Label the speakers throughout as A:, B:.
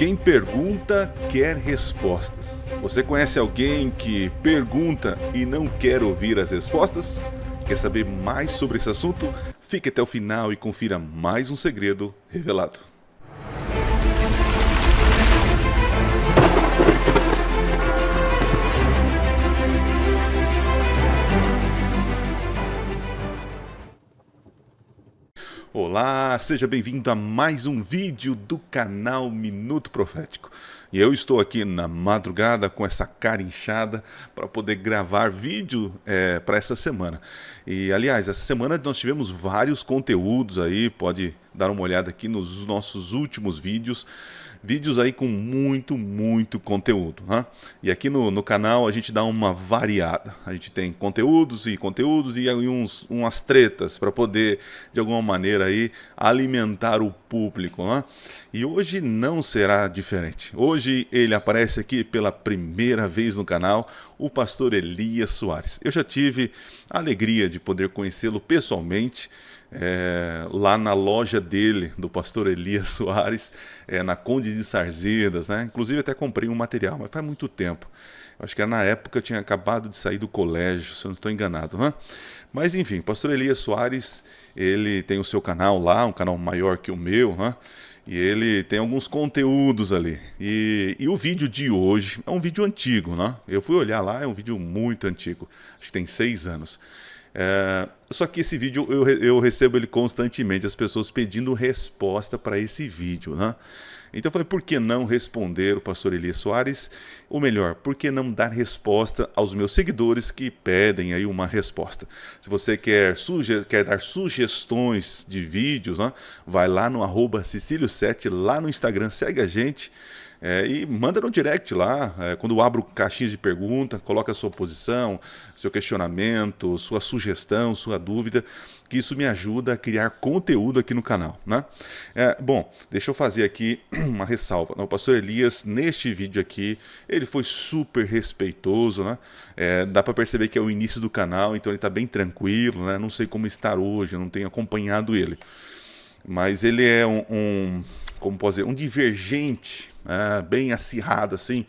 A: Quem pergunta quer respostas. Você conhece alguém que pergunta e não quer ouvir as respostas? Quer saber mais sobre esse assunto? Fique até o final e confira mais um segredo revelado. Olá, seja bem-vindo a mais um vídeo do canal Minuto Profético. E eu estou aqui na madrugada com essa cara inchada para poder gravar vídeo para essa semana. E aliás, essa semana nós tivemos vários conteúdos aí, pode dar uma olhada aqui nos nossos últimos vídeos. Vídeos aí com muito conteúdo, né? E aqui no canal a gente dá uma variada. A gente tem conteúdos e aí umas tretas para poder, de alguma maneira, aí, alimentar o público, né? E hoje não será diferente. Hoje ele aparece aqui pela primeira vez no canal, o pastor Elias Soares. Eu já tive a alegria de poder conhecê-lo pessoalmente, lá na loja dele, do pastor Elias Soares, na Conde de Sarzedas, né? Inclusive até comprei um material, mas faz muito tempo. Acho que era na época eu tinha acabado de sair do colégio, se eu não estou enganado, né? Mas enfim, o pastor Elias Soares, ele tem o seu canal lá, um canal maior que o meu, né? E ele tem alguns conteúdos ali. E o vídeo de hoje é um vídeo antigo, né? Eu fui olhar lá, é um vídeo muito antigo, acho que tem 6 anos. Só que esse vídeo eu recebo ele constantemente, as pessoas pedindo resposta para esse vídeo, né? Então eu falei, por que não responder o pastor Elias Soares? Ou melhor, por que não dar resposta aos meus seguidores que pedem aí uma resposta? Se você quer dar sugestões de vídeos, né? Vai lá no @Cecilio7, lá no Instagram, segue a gente. E manda no direct lá, quando eu abro caixinhas de pergunta, coloca a sua posição, seu questionamento, sua sugestão, sua dúvida, que isso me ajuda a criar conteúdo aqui no canal, né? Bom, deixa eu fazer aqui uma ressalva. O pastor Elias, neste vídeo aqui, ele foi super respeitoso, né? Dá para perceber que é o início do canal, então ele está bem tranquilo, né? Não sei como estar hoje, eu não tenho acompanhado ele. Mas ele é como posso dizer, um divergente, bem acirrado assim,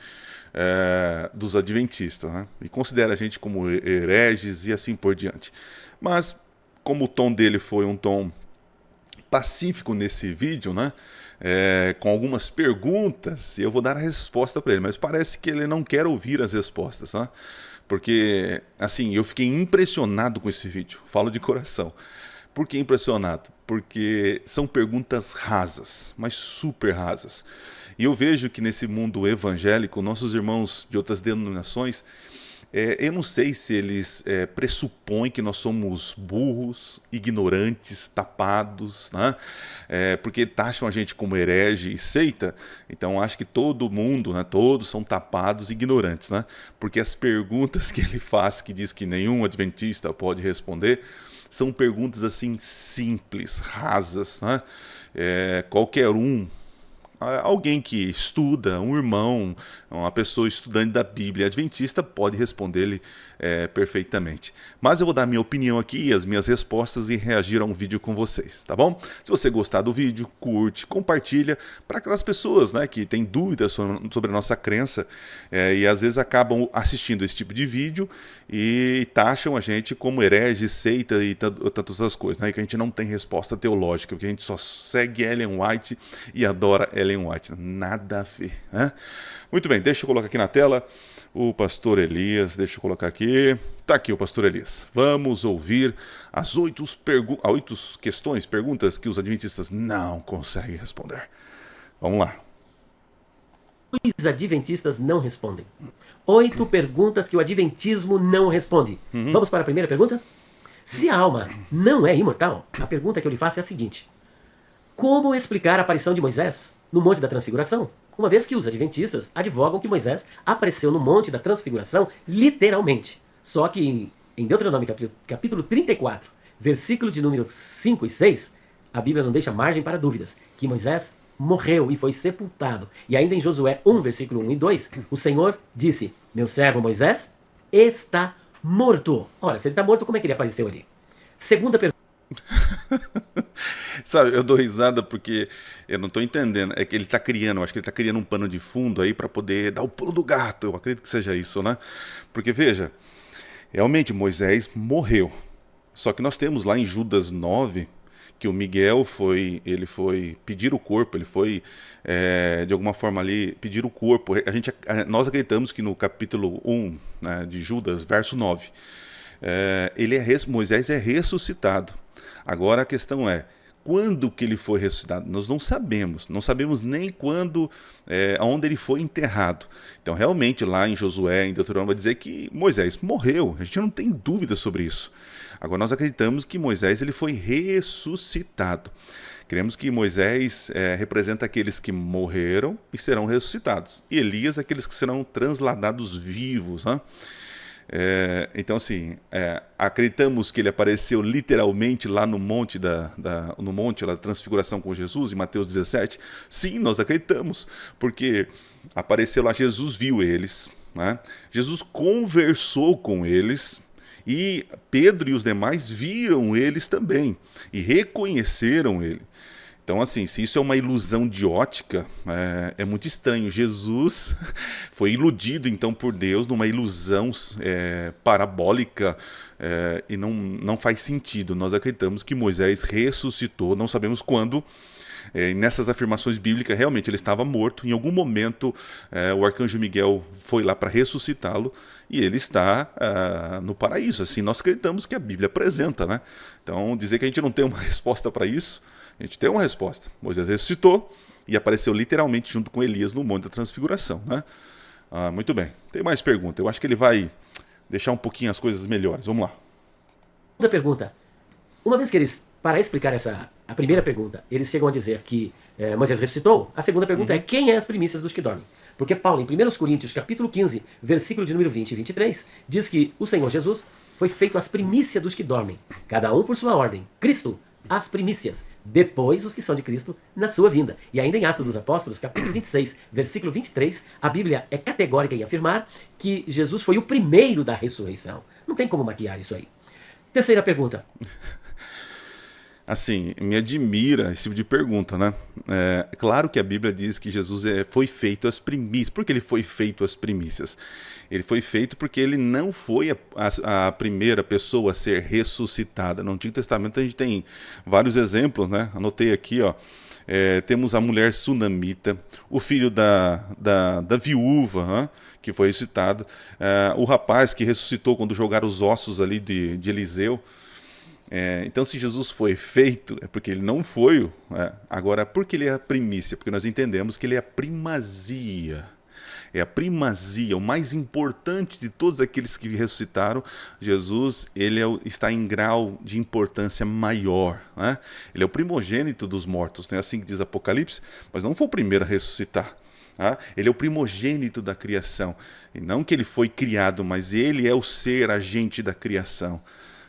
A: dos adventistas, né? E considera a gente como hereges e assim por diante. Mas como o tom dele foi um tom pacífico nesse vídeo, né? Com algumas perguntas, eu vou dar a resposta para ele, mas parece que ele não quer ouvir as respostas, né? Porque, assim, eu fiquei impressionado com esse vídeo, falo de coração. Por que impressionado? Porque são perguntas rasas, mas super rasas. E eu vejo que nesse mundo evangélico, nossos irmãos de outras denominações, eu não sei se eles pressupõem que nós somos burros, ignorantes, tapados, né? Porque taxam a gente como herege e seita, então acho que todo mundo, né, todos são tapados e ignorantes, né? Porque as perguntas que ele faz, que diz que nenhum adventista pode responder, são perguntas assim simples, rasas, né? Qualquer alguém que estuda, um irmão, uma pessoa estudante da Bíblia adventista pode responder-lhe perfeitamente. Mas eu vou dar minha opinião aqui e as minhas respostas e reagir a um vídeo com vocês, tá bom? Se você gostar do vídeo, curte, compartilha para aquelas pessoas, né, que têm dúvidas sobre a nossa crença e às vezes acabam assistindo esse tipo de vídeo e taxam a gente como herege, seita e tantas outras coisas, né? Que a gente não tem resposta teológica, porque a gente só segue Ellen White e adora Ellen White. Nada a ver, né? Muito bem, deixa eu colocar aqui na tela o pastor Elias, deixa eu colocar aqui. Tá aqui o pastor Elias. Vamos ouvir as 8 perguntas que os adventistas não conseguem responder. Vamos lá.
B: Os adventistas não respondem. 8 perguntas que o adventismo não responde. Vamos para a primeira pergunta? Se a alma não é imortal, a pergunta que eu lhe faço é a seguinte: como explicar a aparição de Moisés no Monte da Transfiguração? Uma vez que os adventistas advogam que Moisés apareceu no Monte da Transfiguração literalmente. Só que em Deuteronômio capítulo 34, versículo de número 5 e 6, a Bíblia não deixa margem para dúvidas, que Moisés morreu e foi sepultado. E ainda em Josué 1, versículo 1 e 2, o Senhor disse: meu servo Moisés está morto. Ora, se ele está morto, como é que ele apareceu ali? Segunda pergunta.
A: Sabe, eu dou risada porque eu não estou entendendo. É que ele está criando, eu acho que ele está criando um pano de fundo aí para poder dar o pulo do gato. Eu acredito que seja isso, né? Porque veja, realmente Moisés morreu. Só que nós temos lá em Judas 9 que o Miguel ele foi pedir o corpo, ele foi de alguma forma ali pedir o corpo. Nós acreditamos que no capítulo 1, né, de Judas, verso 9, Moisés é ressuscitado. Agora a questão é, quando que ele foi ressuscitado? Nós não sabemos nem quando, aonde ele foi enterrado. Então realmente lá em Josué, em Deuteronômio, vai dizer que Moisés morreu, a gente não tem dúvida sobre isso. Agora nós acreditamos que Moisés ele foi ressuscitado. Cremos que Moisés representa aqueles que morreram e serão ressuscitados. E Elias aqueles que serão transladados vivos, né? Então assim, acreditamos que ele apareceu literalmente lá no monte no monte da transfiguração com Jesus, em Mateus 17. Sim, nós acreditamos, porque apareceu lá, Jesus viu eles, né? Jesus conversou com eles, e Pedro e os demais viram eles também e reconheceram ele. Então, assim, se isso é uma ilusão de ótica, é muito estranho. Jesus foi iludido, então, por Deus numa ilusão parabólica, e não faz sentido. Nós acreditamos que Moisés ressuscitou, não sabemos quando. Nessas afirmações bíblicas, realmente ele estava morto. Em algum momento, o arcanjo Miguel foi lá para ressuscitá-lo e ele está no paraíso. Assim, nós acreditamos que a Bíblia apresenta, né? Então, dizer que a gente não tem uma resposta para isso, a gente tem uma resposta. Moisés ressuscitou e apareceu literalmente junto com Elias no Monte da Transfiguração, né? Muito bem. Tem mais pergunta. Eu acho que ele vai deixar um pouquinho as coisas melhores. Vamos lá.
B: Segunda pergunta. Uma vez que eles, para explicar a primeira pergunta, eles chegam a dizer que Moisés ressuscitou, a segunda pergunta é quem é as primícias dos que dormem? Porque Paulo, em 1 Coríntios, capítulo 15, versículo de número 20 e 23, diz que o Senhor Jesus foi feito as primícias dos que dormem, cada um por sua ordem. Cristo, as primícias, depois os que são de Cristo na sua vinda. E ainda em Atos dos Apóstolos, capítulo 26, versículo 23, a Bíblia é categórica em afirmar que Jesus foi o primeiro da ressurreição. Não tem como maquiar isso aí. Terceira pergunta.
A: Assim, me admira esse tipo de pergunta, né? Claro que a Bíblia diz que Jesus foi feito as primícias. Por que ele foi feito as primícias? Ele foi feito porque ele não foi a primeira pessoa a ser ressuscitada. No Antigo Testamento a gente tem vários exemplos, né? Anotei aqui, ó. Temos a mulher sunamita, o filho da viúva, né? Que foi ressuscitado, o rapaz que ressuscitou quando jogaram os ossos ali de Eliseu. Então, se Jesus foi feito, é porque ele não foi. Agora, por que ele é a primícia? Porque nós entendemos que ele é a primazia. É a primazia, o mais importante de todos aqueles que ressuscitaram. Jesus, ele está em grau de importância maior, né? Ele é o primogênito dos mortos, né? Assim que diz Apocalipse, mas não foi o primeiro a ressuscitar. Ele é o primogênito da criação. E não que ele foi criado, mas ele é o ser agente da criação.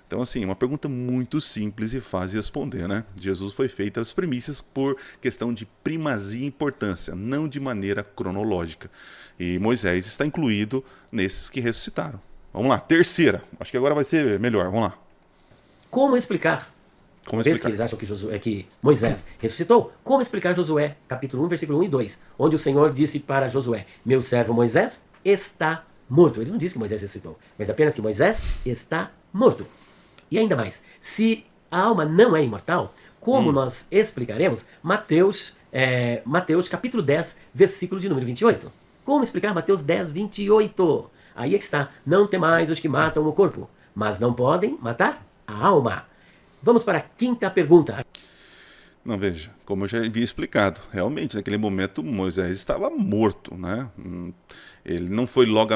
A: Então, assim, uma pergunta muito simples e fácil de responder, né? Jesus foi feito as primícias por questão de primazia e importância, não de maneira cronológica. E Moisés está incluído nesses que ressuscitaram. Vamos lá, terceira. Acho que agora vai ser melhor. Vamos lá.
B: Como explicar? Uma vez que eles acham que Moisés ressuscitou, como explicar Josué, capítulo 1, versículo 1 e 2, onde o Senhor disse para Josué, meu servo Moisés está morto. Ele não disse que Moisés ressuscitou, mas apenas que Moisés está morto. E ainda mais, se a alma não é imortal, como nós explicaremos Mateus capítulo 10, versículo de número 28? Como explicar Mateus 10, 28? Aí é que está, não temais os que matam o corpo, mas não podem matar a alma. Vamos para a quinta pergunta.
A: Não, veja, como eu já havia explicado, realmente naquele momento Moisés estava morto, né? Ele não foi logo,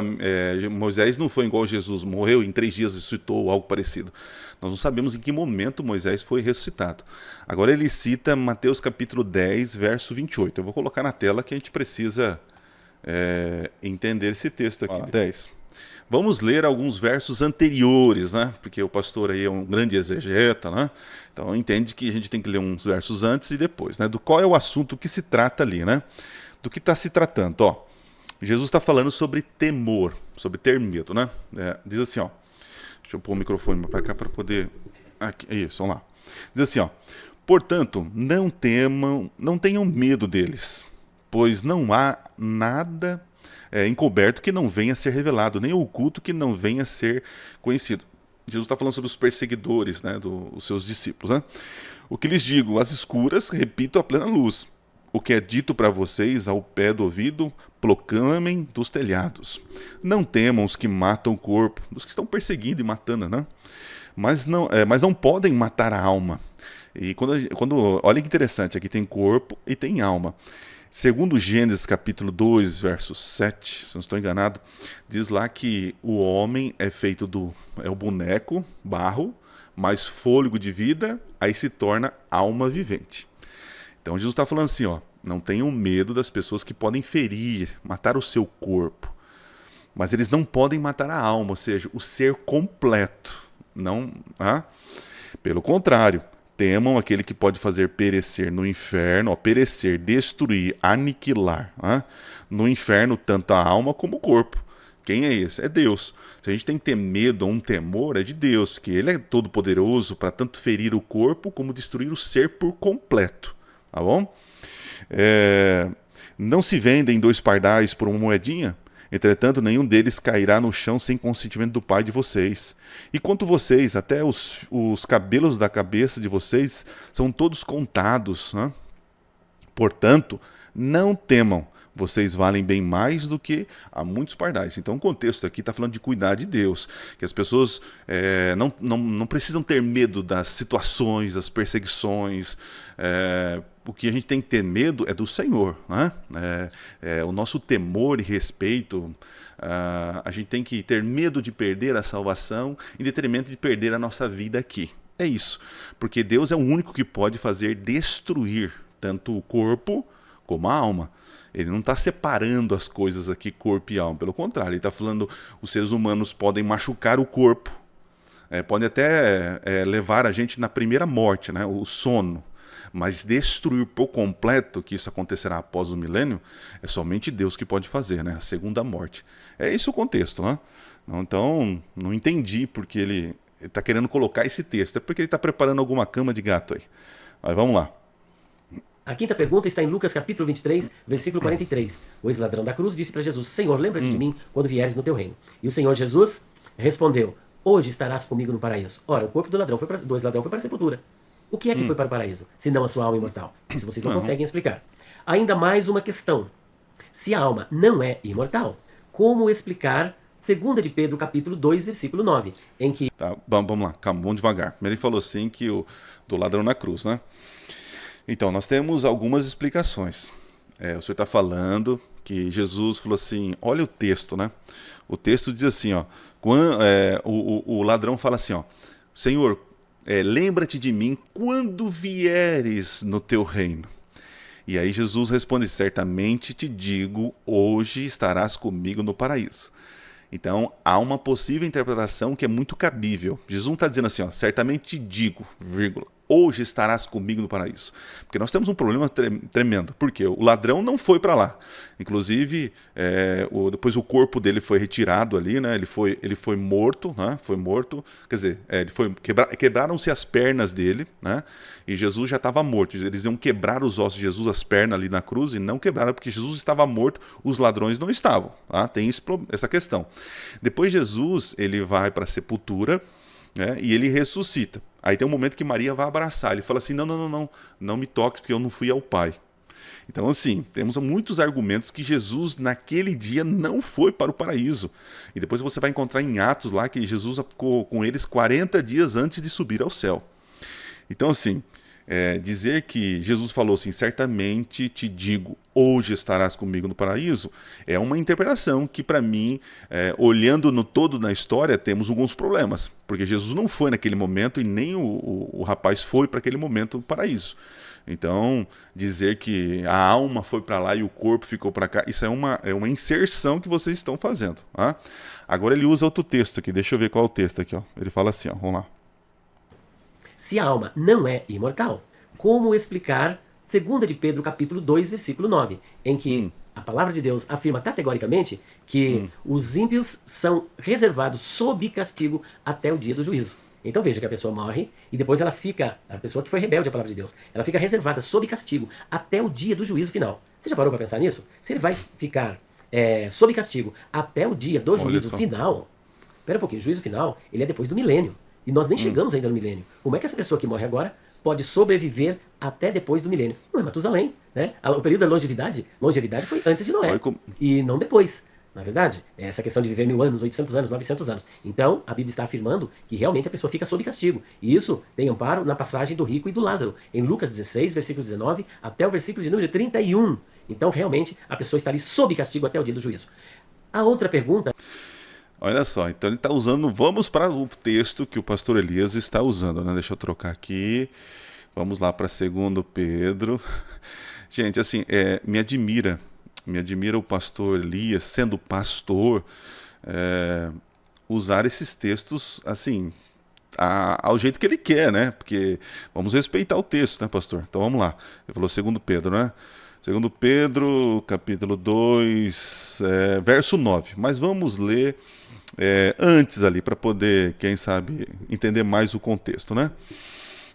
A: Moisés não foi igual Jesus, morreu em 3 dias ressuscitou ou algo parecido. Nós não sabemos em que momento Moisés foi ressuscitado. Agora ele cita Mateus capítulo 10, verso 28. Eu vou colocar na tela que a gente precisa entender esse texto aqui. 10. Vamos ler alguns versos anteriores, né? Porque o pastor aí é um grande exegeta, né? Então entende que a gente tem que ler uns versos antes e depois, né? Do qual é o assunto que se trata ali, né? Do que está se tratando, ó. Jesus está falando sobre temor, sobre ter medo, né? Diz assim, ó. Deixa eu pôr o microfone para cá para poder... Aqui, isso, vamos lá. Diz assim, ó, portanto, não tenham medo deles, pois não há nada encoberto que não venha a ser revelado, nem oculto que não venha a ser conhecido. Jesus está falando sobre os perseguidores, né, dos seus discípulos. Né? O que lhes digo, às escuras, repito a plena luz. O que é dito para vocês ao pé do ouvido, proclamem dos telhados. Não temam os que matam o corpo, os que estão perseguindo e matando, né? Mas não podem matar a alma. E olha que interessante, aqui tem corpo e tem alma. Segundo Gênesis capítulo 2, verso 7, se não estou enganado, diz lá que o homem é feito é o boneco, barro, mais fôlego de vida, aí se torna alma vivente. Então Jesus está falando assim, ó, não tenham medo das pessoas que podem ferir, matar o seu corpo, mas eles não podem matar a alma, ou seja, o ser completo. Não, pelo contrário, temam aquele que pode fazer perecer no inferno, perecer, destruir, aniquilar, no inferno tanto a alma como o corpo. Quem é esse? É Deus. Se a gente tem que ter medo ou um temor, é de Deus, que Ele é todo poderoso para tanto ferir o corpo como destruir o ser por completo. Tá bom? Não se vendem 2 pardais por uma moedinha? Entretanto, nenhum deles cairá no chão sem consentimento do Pai de vocês. E quanto vocês, até os cabelos da cabeça de vocês são todos contados. Né? Portanto, não temam. Vocês valem bem mais do que há muitos pardais. Então o contexto aqui está falando de cuidar de Deus. Que as pessoas não precisam ter medo das situações, das perseguições. O que a gente tem que ter medo é do Senhor. Né? O nosso temor e respeito. A gente tem que ter medo de perder a salvação em detrimento de perder a nossa vida aqui. É isso. Porque Deus é o único que pode fazer destruir tanto o corpo como a alma. Ele não está separando as coisas aqui, corpo e alma. Pelo contrário, ele está falando os seres humanos podem machucar o corpo. Podem até levar a gente na primeira morte, né, o sono. Mas destruir por completo, que isso acontecerá após o milênio, é somente Deus que pode fazer, né, a segunda morte. É esse o contexto. Né? Então, não entendi porque ele está querendo colocar esse texto. É porque ele está preparando alguma cama de gato aí. Mas vamos lá.
B: A quinta pergunta está em Lucas capítulo 23, versículo 43. O ex-ladrão da cruz disse para Jesus, Senhor, lembra-te de mim quando vieres no teu reino. E o Senhor Jesus respondeu, hoje estarás comigo no paraíso. Ora, o corpo do ex-ladrão foi para a sepultura. O que é que foi para o paraíso, senão a sua alma imortal? Isso vocês não conseguem explicar. Ainda mais uma questão. Se a alma não é imortal, como explicar 2 de Pedro capítulo 2, versículo 9, em que...
A: Tá, vamos lá, calma, vamos devagar. Primeiro ele falou assim que do ladrão na cruz, né? Então, nós temos algumas explicações. O senhor está falando que Jesus falou assim, olha o texto, né? O texto diz assim, ó, o ladrão fala assim, ó, Senhor, lembra-te de mim quando vieres no teu reino. E aí Jesus responde, certamente te digo, hoje estarás comigo no paraíso. Então, há uma possível interpretação que é muito cabível. Jesus não está dizendo assim, ó, certamente te digo, vírgula, hoje estarás comigo no paraíso. Porque nós temos um problema tremendo. Porque o ladrão não foi para lá. Inclusive, depois o corpo dele foi retirado ali, né? Ele foi morto, né? Foi morto. Quer dizer, quebraram-se as pernas dele, né? E Jesus já estava morto. Eles iam quebrar os ossos de Jesus, as pernas ali na cruz, e não quebraram porque Jesus estava morto, os ladrões não estavam. Tá? Tem essa questão. Depois Jesus, ele vai para a sepultura, né? E ele ressuscita. Aí tem um momento que Maria vai abraçar. Ele fala assim, não me toques porque eu não fui ao Pai. Então assim, temos muitos argumentos que Jesus naquele dia não foi para o paraíso. E depois você vai encontrar em Atos lá que Jesus ficou com eles 40 dias antes de subir ao céu. Então assim, dizer que Jesus falou assim, certamente te digo, hoje estarás comigo no paraíso, é uma interpretação que para mim, olhando no todo na história, temos alguns problemas, porque Jesus não foi naquele momento e nem o rapaz foi para aquele momento no paraíso. Então, dizer que a alma foi para lá e o corpo ficou para cá, isso é uma inserção que vocês estão fazendo. Tá? Agora ele usa outro texto aqui, deixa eu ver qual é o texto aqui. Ó. Ele fala assim, ó, vamos lá.
B: Se a alma não é imortal, como explicar 2 de Pedro capítulo 2, versículo 9, em que a palavra de Deus afirma categoricamente que os ímpios são reservados sob castigo até o dia do juízo. Então veja que a pessoa morre e depois ela fica, a pessoa que foi rebelde à palavra de Deus, ela fica reservada sob castigo até o dia do juízo final. Você já parou para pensar nisso? Se ele vai ficar sob castigo até o dia do juízo final, espera um pouquinho, o juízo final, ele é depois do milênio. E nós nem chegamos ainda no milênio. Como é que essa pessoa que morre agora pode sobreviver até depois do milênio? Não é Matusalém, né? O período da longevidade foi antes de Noé e não depois. Na verdade, essa questão de viver 1000 anos, 800 anos, 900 anos. Então, a Bíblia está afirmando que realmente a pessoa fica sob castigo. E isso tem amparo na passagem do rico e do Lázaro, em Lucas 16, versículo 19, até o versículo de número 31. Então, realmente, a pessoa está ali sob castigo até o dia do juízo. A outra pergunta...
A: Olha só, então ele está usando, vamos para o texto que o pastor Elias está usando, né? Deixa eu trocar aqui, vamos lá para 2 Pedro. Gente, assim, me admira o pastor Elias, sendo pastor, usar esses textos, assim, ao jeito que ele quer, né? Porque vamos respeitar o texto, né, pastor? Então vamos lá, ele falou 2 Pedro, né? 2 Pedro, capítulo 2, verso 9, mas vamos ler antes ali, para poder, quem sabe, entender mais o contexto, né?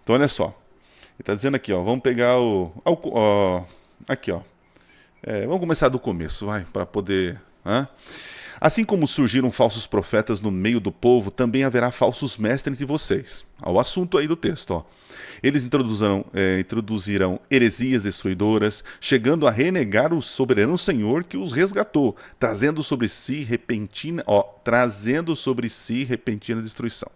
A: Então olha só, ele está dizendo aqui, ó, vamos pegar aqui, ó, vamos começar do começo, vai, para poder... Assim como surgiram falsos profetas no meio do povo, também haverá falsos mestres entre vocês. Ao assunto aí do texto, ó. Eles introduzirão heresias destruidoras, chegando a renegar o soberano Senhor que os resgatou, trazendo sobre si repentina destruição.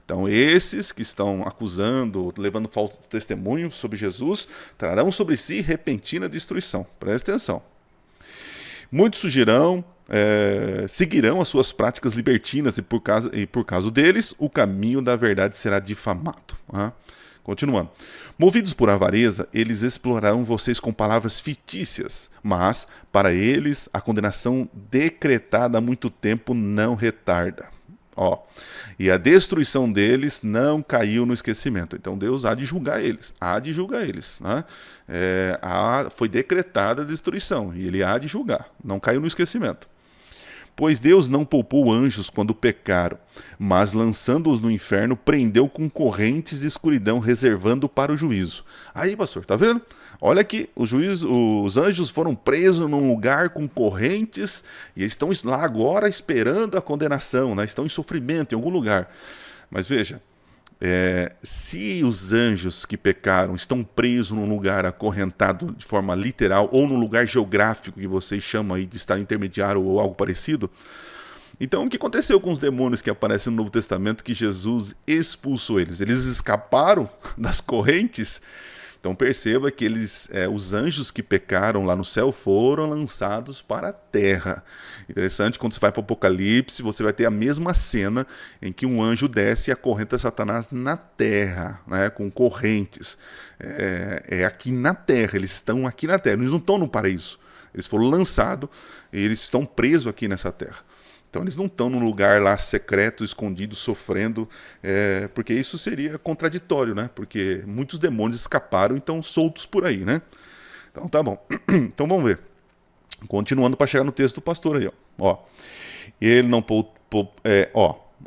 A: Então, esses que estão acusando, levando falso testemunho sobre Jesus, trarão sobre si repentina destruição. Presta atenção. Muitos seguirão as suas práticas libertinas e por causa deles, o caminho da verdade será difamado. Continuando. Movidos por avareza, eles explorarão vocês com palavras fictícias, mas, para eles, a condenação decretada há muito tempo não retarda. E a destruição deles não caiu no esquecimento. Então Deus há de julgar eles. Né? Foi decretada a destruição e ele há de julgar. Não caiu no esquecimento. Pois Deus não poupou anjos quando pecaram, mas lançando-os no inferno, prendeu com correntes de escuridão, reservando para o juízo. Aí, pastor, tá vendo? Olha aqui, os anjos foram presos num lugar com correntes e estão lá agora esperando a condenação, né? Estão em sofrimento em algum lugar. Mas veja, se os anjos que pecaram estão presos num lugar acorrentado de forma literal ou num lugar geográfico que vocês chamam aí de estado intermediário ou algo parecido, então o que aconteceu com os demônios que aparecem no Novo Testamento que Jesus expulsou eles? Eles escaparam das correntes? Então perceba que os anjos que pecaram lá no céu foram lançados para a terra. Interessante, quando você vai para o Apocalipse, você vai ter a mesma cena em que um anjo desce e acorrenta Satanás na terra, né, com correntes. Aqui na terra, eles estão aqui na terra, eles não estão no paraíso. Eles foram lançados e eles estão presos aqui nessa terra. Então eles não estão num lugar lá secreto, escondido, sofrendo, porque isso seria contraditório, né? Porque muitos demônios escaparam e estão soltos por aí, né? Então tá bom. Então vamos ver. Continuando para chegar no texto do pastor aí, ó. Ele não poupou,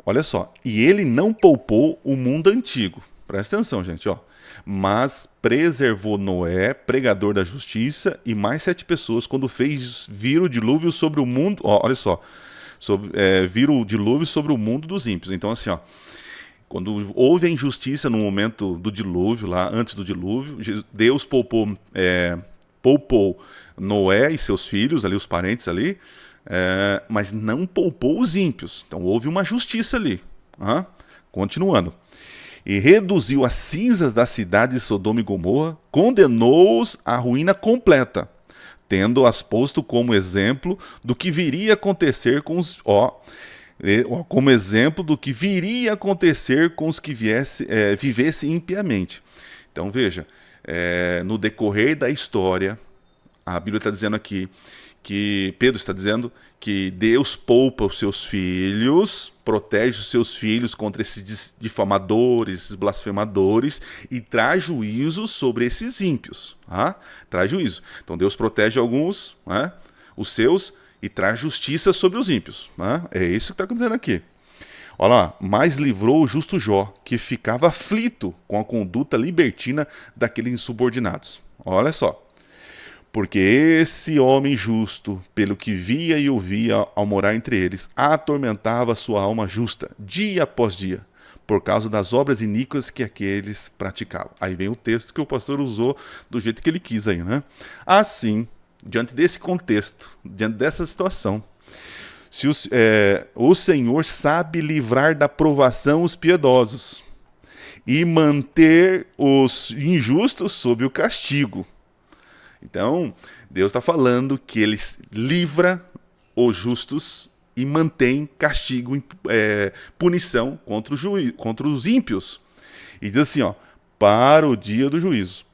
A: olha só. E ele não poupou o mundo antigo. Presta atenção, gente, ó. Mas preservou Noé, pregador da justiça, e mais 7 pessoas quando fez vir o dilúvio sobre o mundo. Olha só. Vir o dilúvio sobre o mundo dos ímpios. Então assim, ó, quando houve a injustiça no momento do dilúvio, lá antes do dilúvio, Deus poupou Noé e seus filhos, ali os parentes ali, mas não poupou os ímpios. Então houve uma justiça ali. Continuando. E reduziu as cinzas da cidade de Sodoma e Gomorra, condenou-os à ruína completa, tendo-as posto como exemplo do que viria a acontecer com os que vivessem impiamente. Então veja, no decorrer da história, a Bíblia está dizendo aqui que Pedro está dizendo que Deus poupa os seus filhos, protege os seus filhos contra esses difamadores, esses blasfemadores e traz juízo sobre esses ímpios. Traz juízo. Então Deus protege alguns, os seus, e traz justiça sobre os ímpios. É isso que está dizendo aqui. Olha lá, mas livrou o justo Jó, que ficava aflito com a conduta libertina daqueles insubordinados. Olha só. Porque esse homem justo, pelo que via e ouvia ao morar entre eles, atormentava sua alma justa, dia após dia, por causa das obras iníquas que aqueles praticavam. Aí vem o texto que o pastor usou do jeito que ele quis aí, né? Assim, diante desse contexto, diante dessa situação, se o Senhor sabe livrar da provação os piedosos e manter os injustos sob o castigo. Então, Deus está falando que Ele livra os justos e mantém castigo, punição contra os ímpios. E diz assim, ó, para o dia do juízo.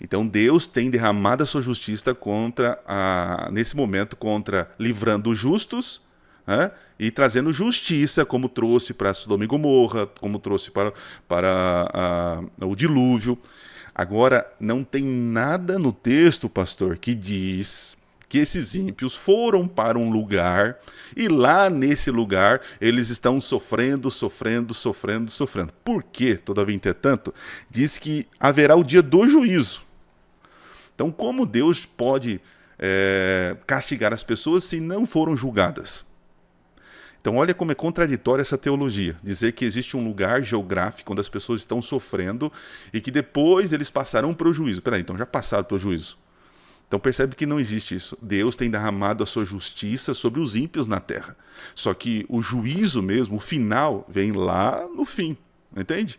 A: Então Deus tem derramado a sua justiça nesse momento, livrando os justos, né, e trazendo justiça, como trouxe para Sodoma e Gomorra, como trouxe para o dilúvio. Agora, não tem nada no texto, pastor, que diz que esses ímpios foram para um lugar e lá nesse lugar eles estão sofrendo. Por quê? Todavia, entretanto, diz que haverá o dia do juízo. Então, como Deus pode castigar as pessoas se não foram julgadas? Então, olha como é contraditória essa teologia. Dizer que existe um lugar geográfico onde as pessoas estão sofrendo e que depois eles passarão para o juízo. Peraí, então já passaram para o juízo. Então percebe que não existe isso. Deus tem derramado a sua justiça sobre os ímpios na terra. Só que o juízo mesmo, o final, vem lá no fim. Entende?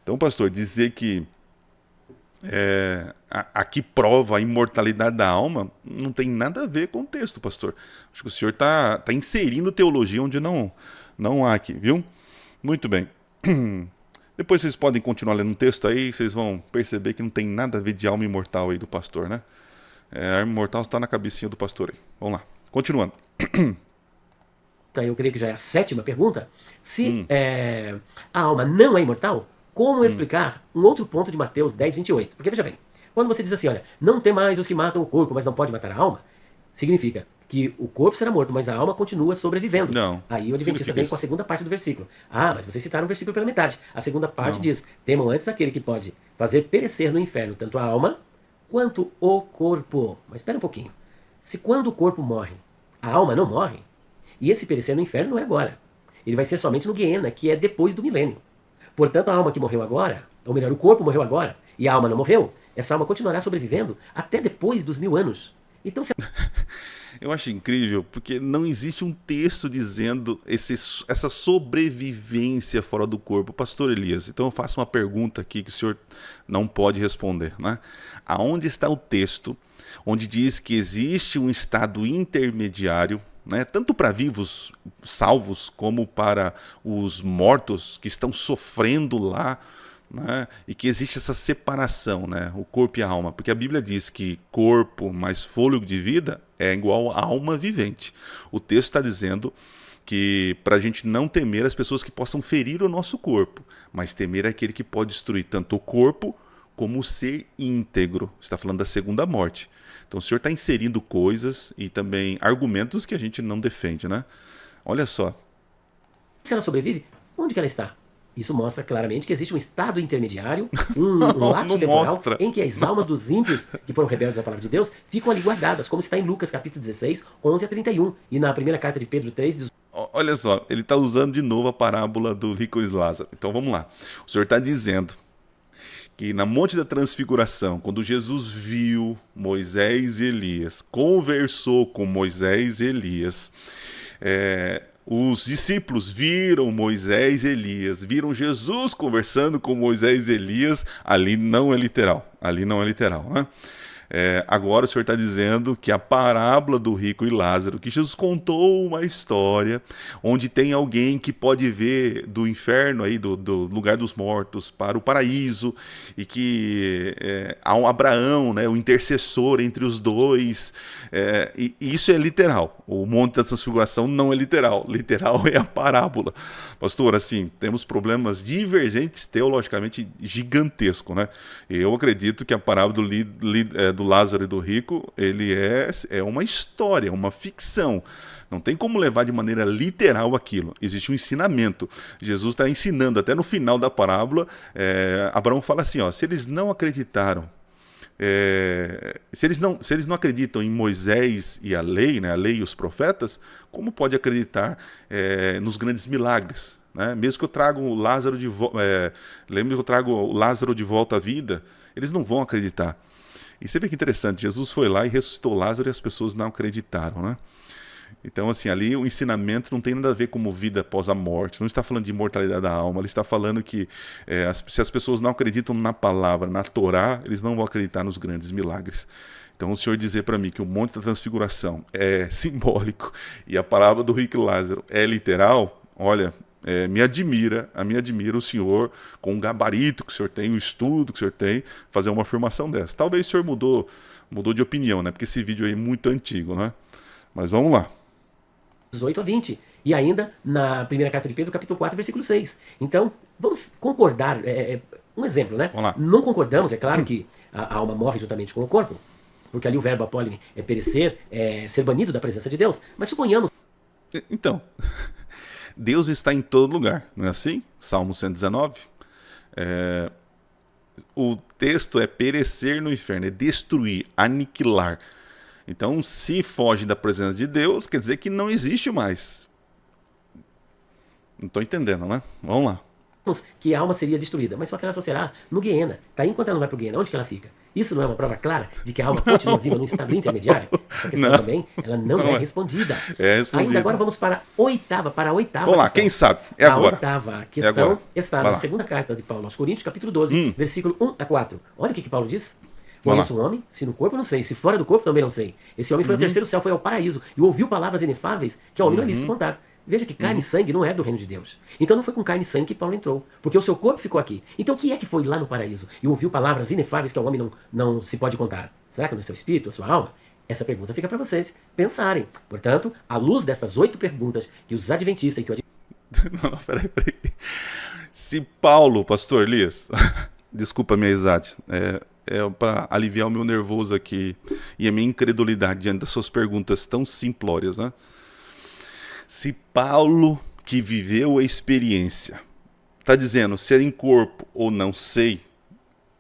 A: Então, pastor, dizer que aqui prova a imortalidade da alma não tem nada a ver com o texto, pastor. Acho que o senhor está inserindo teologia onde não há aqui, viu? Muito bem. Depois vocês podem continuar lendo o texto aí, vocês vão perceber que não tem nada a ver de alma imortal aí do pastor, né? A alma imortal está na cabecinha do pastor aí. Vamos lá, continuando.
B: Então, eu creio que já é a 7ª pergunta. Se a alma não é imortal, como explicar um outro ponto de Mateus 10:28? Porque veja bem, quando você diz assim, olha, não tem mais os que matam o corpo, mas não pode matar a alma, significa que o corpo será morto, mas a alma continua sobrevivendo.
A: Não.
B: Aí o Adventista vem com a segunda parte do versículo. Ah, mas vocês citaram o versículo pela metade. A segunda parte diz, temam antes aquele que pode fazer perecer no inferno tanto a alma quanto o corpo. Mas espera um pouquinho. Se quando o corpo morre, a alma não morre, e esse perecer no inferno não é agora. Ele vai ser somente no Guiena, que é depois do milênio. Portanto, a alma que morreu agora, ou melhor, o corpo morreu agora, e a alma não morreu, essa alma continuará sobrevivendo até depois dos 1000 anos. Então,
A: Eu acho incrível, porque não existe um texto dizendo essa sobrevivência fora do corpo. Pastor Elias, então eu faço uma pergunta aqui que o senhor não pode responder, né? Aonde está o texto onde diz que existe um estado intermediário, né, tanto para vivos salvos como para os mortos que estão sofrendo lá, né, e que existe essa separação, né, o corpo e a alma, porque a Bíblia diz que corpo mais fôlego de vida é igual a alma vivente. O texto está dizendo que para a gente não temer as pessoas que possam ferir o nosso corpo, mas temer aquele que pode destruir tanto o corpo como o ser íntegro. Está falando da segunda morte. Então o senhor está inserindo coisas e também argumentos que a gente não defende, né? Olha só.
B: se ela sobrevive, onde que ela está? Isso mostra claramente que existe um estado intermediário, um lapso temporal, em que as almas dos ímpios, que foram rebeldes à palavra de Deus, ficam ali guardadas, como está em Lucas capítulo 16, 11 a 31, e na primeira carta de Pedro 3, diz...
A: Olha só, ele está usando de novo a parábola do rico e Lázaro. Então vamos lá. O senhor está dizendo que na Monte da Transfiguração, quando Jesus viu Moisés e Elias, conversou com Moisés e Elias, os discípulos viram Moisés e Elias, viram Jesus conversando com Moisés e Elias, ali não é literal, né? Agora o senhor está dizendo que a parábola do rico e Lázaro, que Jesus contou uma história onde tem alguém que pode ver do inferno, aí, do lugar dos mortos para o paraíso, e que há um Abraão, né, o intercessor entre os dois, e isso é literal. O Monte da Transfiguração não é literal é a parábola. Pastor, assim, temos problemas divergentes teologicamente gigantescos, né? Eu acredito que a parábola do Lázaro e do rico, ele é uma história, uma ficção. Não tem como levar de maneira literal aquilo. Existe um ensinamento. Jesus está ensinando, até no final da parábola, Abraão fala assim, ó, se eles não acreditaram, se eles não acreditam em Moisés e a lei, né, a lei e os profetas, como pode acreditar nos grandes milagres? Né? Mesmo que eu traga o Lázaro lembre que eu trago o Lázaro de volta à vida, eles não vão acreditar. E você vê que interessante, Jesus foi lá e ressuscitou Lázaro e as pessoas não acreditaram, né? Então, assim, ali o ensinamento não tem nada a ver com vida após a morte. Não está falando de imortalidade da alma. Ele está falando que se as pessoas não acreditam na palavra, na Torá, eles não vão acreditar nos grandes milagres. Então, o Senhor dizer para mim que o Monte da Transfiguração é simbólico e a parábola do rico e Lázaro é literal, olha, me admira o Senhor, com o gabarito que o Senhor tem, o estudo que o Senhor tem, fazer uma afirmação dessa. Talvez o Senhor mudou de opinião, né? Porque esse vídeo aí é muito antigo, né? Mas vamos lá.
B: 18 a 20. E ainda na primeira carta de Pedro, capítulo 4, versículo 6. Então, vamos concordar. Um exemplo, né?
A: Vamos lá.
B: Não concordamos, é claro que a alma morre juntamente com o corpo, porque ali o verbo apólime é perecer, ser banido da presença de Deus. Mas suponhamos...
A: Então, Deus está em todo lugar, não é assim? Salmo 119. O texto é perecer no inferno, é destruir, aniquilar. Então, se foge da presença de Deus, quer dizer que não existe mais. Não estou entendendo, né? Vamos lá.
B: Que a alma seria destruída, mas só que ela só será no Guiena. Tá? Enquanto ela não vai para o Guiena, onde que ela fica? Isso não é uma prova clara de que a alma continua viva num estado intermediário? Essa questão também, ela não é respondida. Ainda agora vamos para a oitava
A: Vamos lá, quem sabe? É agora.
B: A oitava questão está na segunda carta de Paulo aos Coríntios, capítulo 12, versículo 1 a 4. Olha o que Paulo diz. Conheço um homem, se no corpo não sei, se fora do corpo também não sei. Esse homem foi ao terceiro céu, foi ao paraíso, e ouviu palavras inefáveis que ao homem não é lícito contar. Veja que carne e sangue não é do reino de Deus. Então não foi com carne e sangue que Paulo entrou, porque o seu corpo ficou aqui. Então o que é que foi lá no paraíso e ouviu palavras inefáveis que ao homem não se pode contar? Será que é no seu espírito, a sua alma? Essa pergunta fica para vocês pensarem. Portanto, à luz destas 8 perguntas que os adventistas e que
A: Não, peraí. Se Paulo, pastor Elias, desculpa a minha exade, para aliviar o meu nervoso aqui e a minha incredulidade diante das suas perguntas tão simplórias, né? Se Paulo, que viveu a experiência, está dizendo se é em corpo ou não sei,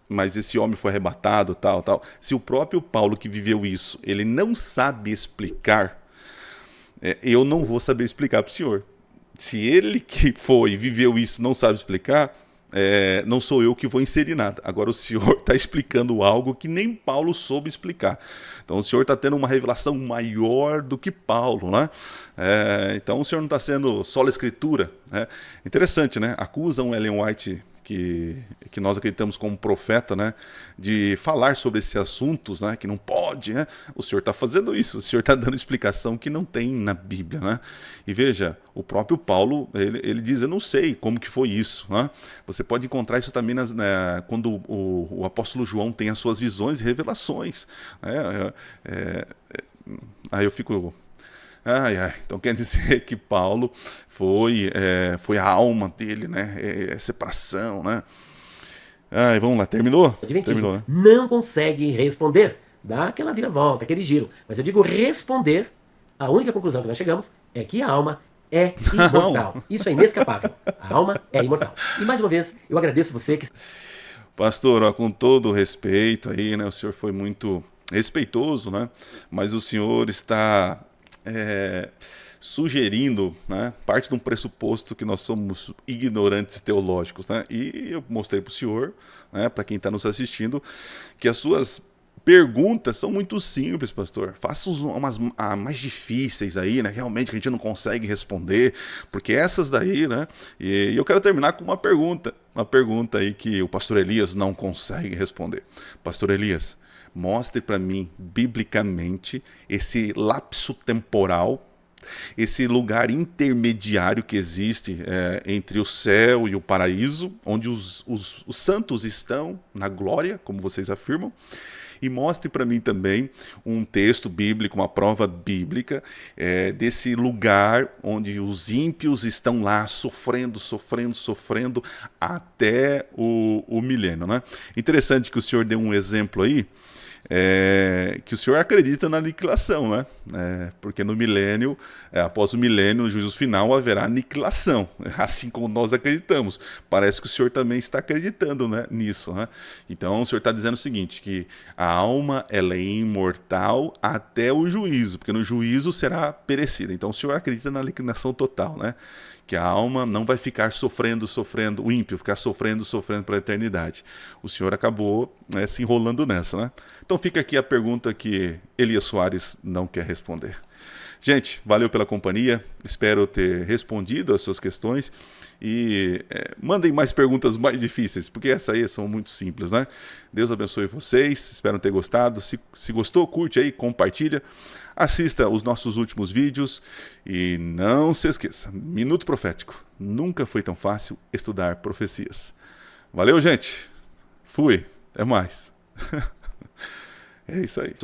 A: mas esse homem foi arrebatado, tal. Se o próprio Paulo que viveu isso, ele não sabe explicar, eu não vou saber explicar para o senhor. Se ele que viveu isso não sabe explicar, não sou eu que vou inserir nada. Agora o senhor está explicando algo que nem Paulo soube explicar. Então o senhor está tendo uma revelação maior do que Paulo, né? Então o senhor não está sendo sola escritura. Né? Interessante, né? Acusam Ellen White, que nós acreditamos como profeta, né, de falar sobre esses assuntos, né, que não pode, né? O senhor está fazendo isso, o senhor está dando explicação que não tem na Bíblia, né? E veja, o próprio Paulo, ele diz, eu não sei como que foi isso, né? Você pode encontrar isso também quando o apóstolo João tem as suas visões e revelações. Aí eu fico... Então quer dizer que Paulo foi a alma dele, né? Separação, né? Vamos lá, terminou? Terminou, né?
B: Não consegue responder, dá aquela vira-volta, aquele giro. Mas eu digo responder, a única conclusão que nós chegamos é que a alma é imortal. Isso é inescapável. A alma é imortal. E mais uma vez, eu agradeço você que...
A: Pastor, com todo o respeito aí, né? O senhor foi muito respeitoso, né? Mas o senhor está... sugerindo, né, parte de um pressuposto que nós somos ignorantes teológicos, né? E eu mostrei para o senhor, né, para quem está nos assistindo, que as suas perguntas são muito simples, pastor. Faça umas mais difíceis aí, né? Realmente que a gente não consegue responder, porque essas daí, né? E eu quero terminar com uma pergunta aí que o pastor Elias não consegue responder. Pastor Elias, mostre para mim, biblicamente, esse lapso temporal, esse lugar intermediário que existe entre o céu e o paraíso, onde os santos estão na glória, como vocês afirmam. E mostre para mim também um texto bíblico, uma prova bíblica desse lugar onde os ímpios estão lá sofrendo até o milênio, né? Interessante que o senhor deu um exemplo aí, que o senhor acredita na aniquilação, né? Porque no milênio, após o milênio, no juízo final, haverá aniquilação, assim como nós acreditamos. Parece que o senhor também está acreditando, né, nisso, né? Então o senhor está dizendo o seguinte, que a alma ela é imortal até o juízo, porque no juízo será perecida. Então o senhor acredita na aniquilação total, né? Que a alma não vai ficar sofrendo, o ímpio ficar sofrendo pela eternidade. O senhor acabou se enrolando nessa, né? Então fica aqui a pergunta que Elias Soares não quer responder. Gente, valeu pela companhia, espero ter respondido as suas questões e mandem mais perguntas mais difíceis, porque essas aí são muito simples, né? Deus abençoe vocês, espero ter gostado. Se gostou, curte aí, compartilha, assista os nossos últimos vídeos e não se esqueça, Minuto Profético, nunca foi tão fácil estudar profecias. Valeu, gente, fui, até mais. É isso aí.